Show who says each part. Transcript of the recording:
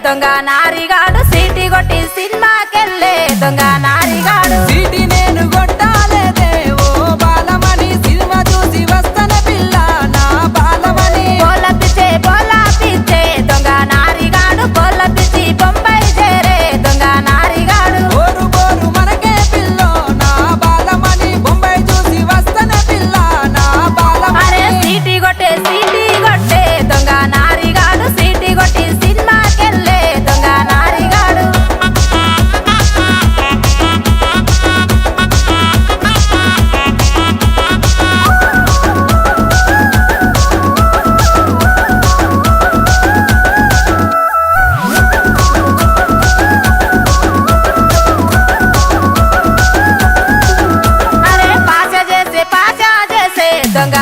Speaker 1: దొంగ నారిగాడు సీటీ కొట్టి సినిమాకెళ్ళే దొంగ నారిగాడు
Speaker 2: సీటీ నేను కొట్టాలేదే ఓ బాలమని సినిమా చూసి వస్తన పిల్ల నా బాలమని
Speaker 1: బోల పిచ్చే దొంగ నారిగాడు బోల పిచ్చి బొంబాయి చేరే దొంగ నారిగాడు
Speaker 2: బోరు బోరు మనకే పిల్లో నా బాలమని బొంబాయి చూసి వస్తన పిల్ల నా
Speaker 1: అరే
Speaker 2: బాలమని
Speaker 1: సీటీ కొట్టే దొంగ నారిగాడు సీటీ కొట్టి సినిమాకెళ్ళే దొంగ నారిగాడు అరే పాచ చేసే దొంగ